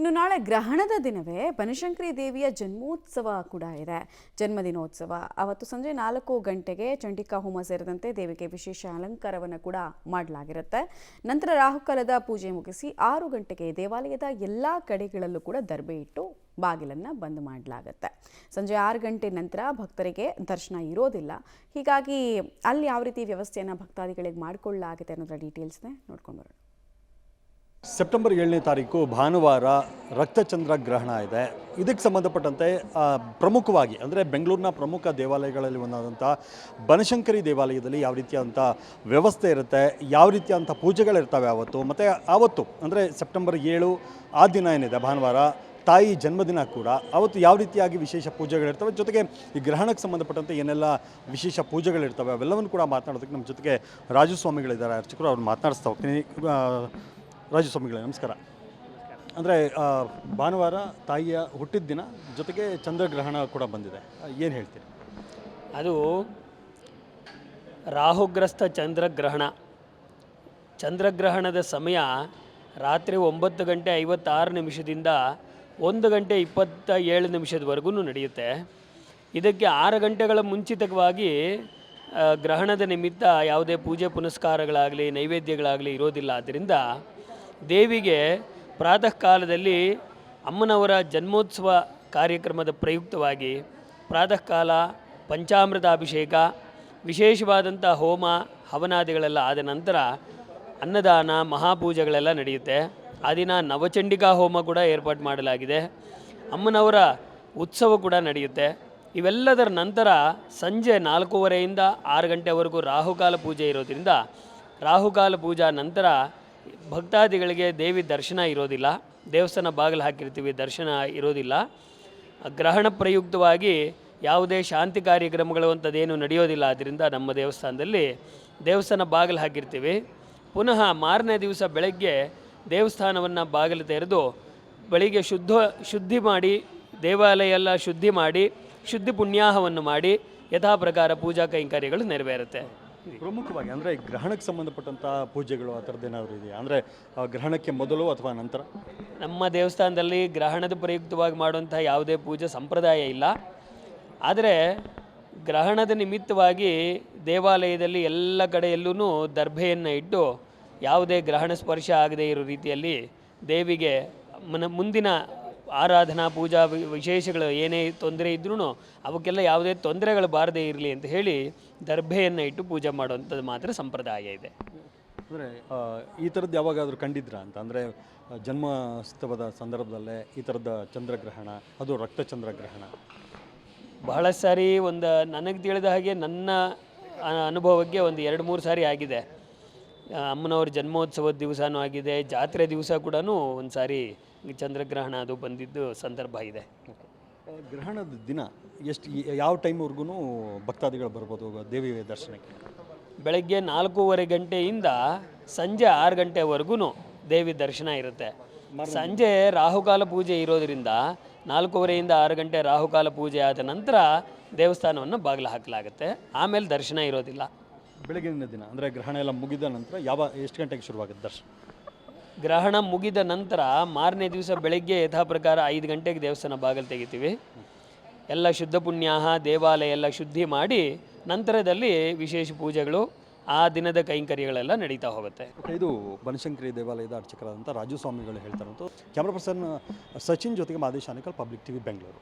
ಇನ್ನು ನಾಳೆ ಗ್ರಹಣದ ದಿನವೇ ಬನಶಂಕರಿ ದೇವಿಯ ಜನ್ಮೋತ್ಸವ ಕೂಡ ಇದೆ. ಜನ್ಮದಿನೋತ್ಸವ ಅವತ್ತು ಸಂಜೆ 4 ಗಂಟೆಗೆ ಚಂಡಿಕಾ ಹೋಮ ಸೇರಿದಂತೆ ದೇವಿಗೆ ವಿಶೇಷ ಅಲಂಕಾರವನ್ನು ಕೂಡ ಮಾಡಲಾಗಿರುತ್ತೆ. ನಂತರ ರಾಹುಕಾಲದ ಪೂಜೆ ಮುಗಿಸಿ 6 ಗಂಟೆಗೆ ದೇವಾಲಯದ ಎಲ್ಲ ಕಡೆಗಳಲ್ಲೂ ಕೂಡ ದರ್ಬೆ ಇಟ್ಟು ಬಾಗಿಲನ್ನು ಬಂದ್ ಮಾಡಲಾಗುತ್ತೆ. ಸಂಜೆ 6 ಗಂಟೆ ನಂತರ ಭಕ್ತರಿಗೆ ದರ್ಶನ ಇರೋದಿಲ್ಲ. ಹೀಗಾಗಿ ಅಲ್ಲಿ ಯಾವ ರೀತಿ ವ್ಯವಸ್ಥೆಯನ್ನು ಭಕ್ತಾದಿಗಳಿಗೆ ಮಾಡಿಕೊಳ್ಳಲಾಗಿದೆ ಅನ್ನೋದರ ಡೀಟೇಲ್ಸ್ನೇ ನೋಡ್ಕೊಂಡು ಬರೋಣ. ಸೆಪ್ಟೆಂಬರ್ 7ನೇ ತಾರೀಕು ಭಾನುವಾರ ರಕ್ತಚಂದ್ರ ಗ್ರಹಣ ಇದೆ. ಇದಕ್ಕೆ ಸಂಬಂಧಪಟ್ಟಂತೆ ಪ್ರಮುಖವಾಗಿ ಅಂದರೆ ಬೆಂಗಳೂರಿನ ಪ್ರಮುಖ ದೇವಾಲಯಗಳಲ್ಲಿ ಒಂದಾದಂಥ ಬನಶಂಕರಿ ದೇವಾಲಯದಲ್ಲಿ ಯಾವ ರೀತಿಯಾದಂಥ ವ್ಯವಸ್ಥೆ ಇರುತ್ತೆ, ಯಾವ ರೀತಿಯಾದಂಥ ಪೂಜೆಗಳಿರ್ತವೆ ಅವತ್ತು. ಮತ್ತು ಆವತ್ತು ಅಂದರೆ ಸೆಪ್ಟೆಂಬರ್ 7 ಆ ದಿನ ಏನಿದೆ ಭಾನುವಾರ ತಾಯಿ ಜನ್ಮದಿನ ಕೂಡ, ಅವತ್ತು ಯಾವ ರೀತಿಯಾಗಿ ವಿಶೇಷ ಪೂಜೆಗಳಿರ್ತವೆ, ಜೊತೆಗೆ ಈ ಗ್ರಹಣಕ್ಕೆ ಸಂಬಂಧಪಟ್ಟಂತೆ ಏನೆಲ್ಲ ವಿಶೇಷ ಪೂಜೆಗಳಿರ್ತವೆ ಅವೆಲ್ಲವನ್ನು ಕೂಡ ಮಾತನಾಡೋದಕ್ಕೆ ನಮ್ಮ ಜೊತೆಗೆ ರಾಜು ಸ್ವಾಮಿಗಳಿದ್ದಾರೆ, ಅರ್ಚಕರು. ಅವ್ರು ಮಾತನಾಡಿಸ್ತಾ ಹೋಗ್ತೀನಿ. ರಾಜು ಸ್ವಾಮಿಗಳೇ ನಮಸ್ಕಾರ. ಅಂದರೆ ಭಾನುವಾರ ತಾಯಿಯ ಹುಟ್ಟಿದ ದಿನ, ಜೊತೆಗೆ ಚಂದ್ರಗ್ರಹಣ ಕೂಡ ಬಂದಿದೆ, ಏನು ಹೇಳ್ತೀರಿ? ಅದು ರಾಹುಗ್ರಸ್ತ ಚಂದ್ರಗ್ರಹಣದ ಸಮಯ ರಾತ್ರಿ 9:56 1:27 ನಡೆಯುತ್ತೆ. ಇದಕ್ಕೆ 6 ಗಂಟೆಗಳ ಮುಂಚಿತವಾಗಿ ಗ್ರಹಣದ ನಿಮಿತ್ತ ಯಾವುದೇ ಪೂಜೆ ಪುನಸ್ಕಾರಗಳಾಗಲಿ ನೈವೇದ್ಯಗಳಾಗಲಿ ಇರೋದಿಲ್ಲ. ಆದ್ದರಿಂದ ದೇವಿಗೆ ಪ್ರಾತಃ ಕಾಲದಲ್ಲಿ ಅಮ್ಮನವರ ಜನ್ಮೋತ್ಸವ ಕಾರ್ಯಕ್ರಮದ ಪ್ರಯುಕ್ತವಾಗಿ ಪ್ರಾತಃ ಕಾಲ ಪಂಚಾಮೃತಾಭಿಷೇಕ, ವಿಶೇಷವಾದಂಥ ಹೋಮ ಹವನಾದಿಗಳೆಲ್ಲ ಆದ ನಂತರ ಅನ್ನದಾನ ಮಹಾಪೂಜೆಗಳೆಲ್ಲ ನಡೆಯುತ್ತೆ. ಆ ದಿನ ನವಚಂಡಿಕಾ ಹೋಮ ಕೂಡ ಏರ್ಪಾಡು ಮಾಡಲಾಗಿದೆ. ಅಮ್ಮನವರ ಉತ್ಸವ ಕೂಡ ನಡೆಯುತ್ತೆ. ಇವೆಲ್ಲದರ ನಂತರ ಸಂಜೆ 4:30 6 ಗಂಟೆವರೆಗೂ ರಾಹುಕಾಲ ಪೂಜೆ ಇರೋದ್ರಿಂದ ರಾಹುಕಾಲ ಪೂಜಾ ನಂತರ ಭಕ್ತಾದಿಗಳಿಗೆ ದೇವಿ ದರ್ಶನ ಇರೋದಿಲ್ಲ. ದೇವಸ್ಥಾನ ಬಾಗಿಲು ಹಾಕಿರ್ತೀವಿ, ದರ್ಶನ ಇರೋದಿಲ್ಲ. ಗ್ರಹಣ ಪ್ರಯುಕ್ತವಾಗಿ ಯಾವುದೇ ಶಾಂತಿ ಕಾರ್ಯಕ್ರಮಗಳು ಅಂಥದ್ದೇನು ನಡೆಯೋದಿಲ್ಲ. ಆದ್ದರಿಂದ ನಮ್ಮ ದೇವಸ್ಥಾನದಲ್ಲಿ ದೇವಸ್ಥಾನ ಬಾಗಿಲು ಹಾಕಿರ್ತೀವಿ. ಪುನಃ ಮಾರನೇ ದಿವಸ ಬೆಳಗ್ಗೆ ದೇವಸ್ಥಾನವನ್ನು ಬಾಗಿಲು ತೆರೆದು ಬೆಳಿಗ್ಗೆ ಶುದ್ಧಿ ಮಾಡಿ, ದೇವಾಲಯ ಎಲ್ಲ ಶುದ್ಧಿ ಮಾಡಿ, ಶುದ್ಧಿ ಪುಣ್ಯಾಹವನ್ನು ಮಾಡಿ ಯಥಾ ಪ್ರಕಾರ ಪೂಜಾ ಕೈಂಕರ್ಯಗಳು ನೆರವೇರುತ್ತೆ. ಪ್ರಮುಖವಾಗಿ ಅಂದರೆ ಗ್ರಹಣಕ್ಕೆ ಸಂಬಂಧಪಟ್ಟಂಥ ಪೂಜೆಗಳು ಆ ಥರದ್ದು ಏನಾದರೂ ಇದೆಯಾ? ಅಂದರೆ ಗ್ರಹಣಕ್ಕೆ ಮೊದಲು ಅಥವಾ ನಂತರ? ನಮ್ಮ ದೇವಸ್ಥಾನದಲ್ಲಿ ಗ್ರಹಣದ ಪ್ರಯುಕ್ತವಾಗಿ ಮಾಡುವಂಥ ಯಾವುದೇ ಪೂಜೆ ಸಂಪ್ರದಾಯ ಇಲ್ಲ. ಆದರೆ ಗ್ರಹಣದ ನಿಮಿತ್ತವಾಗಿ ದೇವಾಲಯದಲ್ಲಿ ಎಲ್ಲ ಕಡೆಯಲ್ಲೂ ದರ್ಭೆಯನ್ನು ಇಟ್ಟು ಯಾವುದೇ ಗ್ರಹಣ ಸ್ಪರ್ಶ ಆಗದೇ ಇರೋ ರೀತಿಯಲ್ಲಿ ದೇವಿಗೆ ಮುಂದಿನ ಆರಾಧನಾ ಪೂಜಾ ವಿಶೇಷಗಳು ಏನೇ ತೊಂದರೆ ಇದ್ರೂ ಅವಕ್ಕೆಲ್ಲ ಯಾವುದೇ ತೊಂದರೆಗಳು ಬಾರದೇ ಇರಲಿ ಅಂತ ಹೇಳಿ ದರ್ಭೆಯನ್ನು ಇಟ್ಟು ಪೂಜೆ ಮಾಡುವಂಥದ್ದು ಮಾತ್ರ ಸಂಪ್ರದಾಯ ಇದೆ. ಅಂದರೆ ಈ ಥರದ್ದು ಯಾವಾಗಾದರೂ ಕಂಡಿದ್ರಾ ಅಂತ? ಅಂದರೆ ಜನ್ಮೋತ್ಸವದ ಸಂದರ್ಭದಲ್ಲೇ ಈ ಥರದ ಚಂದ್ರಗ್ರಹಣ, ಅದು ರಕ್ತಚಂದ್ರಗ್ರಹಣ ಬಹಳ ಸಾರಿ, ನನಗೆ ತಿಳಿದ ಹಾಗೆ ನನ್ನ ಅನುಭವಕ್ಕೆ 2-3 ಸಾರಿ ಆಗಿದೆ. ಅಮ್ಮನವ್ರ ಜನ್ಮೋತ್ಸವದ ದಿವಸನೂ ಆಗಿದೆ, ಜಾತ್ರೆ ದಿವಸ ಕೂಡ ಒಂದು ಸಾರಿ ಚಂದ್ರಗ್ರಹಣ ಅದು ಬಂದಿದ್ದು ಸಂದರ್ಭ ಇದೆ. ಗ್ರಹಣದ ದಿನ ಯಾವ ಟೈಮ್ವರೆಗೂ ಭಕ್ತಾದಿಗಳು ಬರ್ಬೋದು ದೇವಿ ದರ್ಶನಕ್ಕೆ? ಬೆಳಗ್ಗೆ 4:30 ಗಂಟೆಯಿಂದ ಸಂಜೆ 6 ಗಂಟೆವರೆಗೂ ದೇವಿ ದರ್ಶನ ಇರುತ್ತೆ. ಸಂಜೆ ರಾಹುಕಾಲ ಪೂಜೆ ಇರೋದರಿಂದ 4:30 6 ಗಂಟೆ ರಾಹುಕಾಲ ಪೂಜೆ ಆದ ನಂತರ ದೇವಸ್ಥಾನವನ್ನು ಬಾಗಿಲು ಹಾಕಲಾಗುತ್ತೆ. ಆಮೇಲೆ ದರ್ಶನ ಇರೋದಿಲ್ಲ. ಬೆಳಗಿನ ದಿನ ಅಂದರೆ ಗ್ರಹಣ ಎಲ್ಲ ಮುಗಿದ ನಂತರ ಎಷ್ಟು ಗಂಟೆಗೆ ಶುರುವಾಗುತ್ತೆ ದರ್ಶನ? ಗ್ರಹಣ ಮುಗಿದ ನಂತರ ಮಾರನೇ ದಿವಸ ಬೆಳಗ್ಗೆ ಯಥಾ ಪ್ರಕಾರ 5 ಗಂಟೆಗೆ ದೇವಸ್ಥಾನ ಬಾಗಿಲು ತೆಗಿತೀವಿ. ಎಲ್ಲ ಶುದ್ಧ ಪುಣ್ಯಾಹ ದೇವಾಲಯ ಎಲ್ಲ ಶುದ್ಧಿ ಮಾಡಿ ನಂತರದಲ್ಲಿ ವಿಶೇಷ ಪೂಜೆಗಳು ಆ ದಿನದ ಕೈಂಕರ್ಯಗಳೆಲ್ಲ ನಡೀತಾ ಹೋಗುತ್ತೆ. ಇದು ಬನಶಂಕರಿ ದೇವಾಲಯದ ಅರ್ಚಕರಾದಂಥ ರಾಜು ಸ್ವಾಮಿಗಳು ಹೇಳ್ತಾರಂತ. ಕ್ಯಾಮ್ರಾ ಪರ್ಸನ್ ಸಚಿನ್ ಜೊತೆಗೆ ಮಾದೇಶ್ ಆನೇಕಲ್, ಪಬ್ಲಿಕ್ ಟಿವಿ, ಬೆಂಗಳೂರು.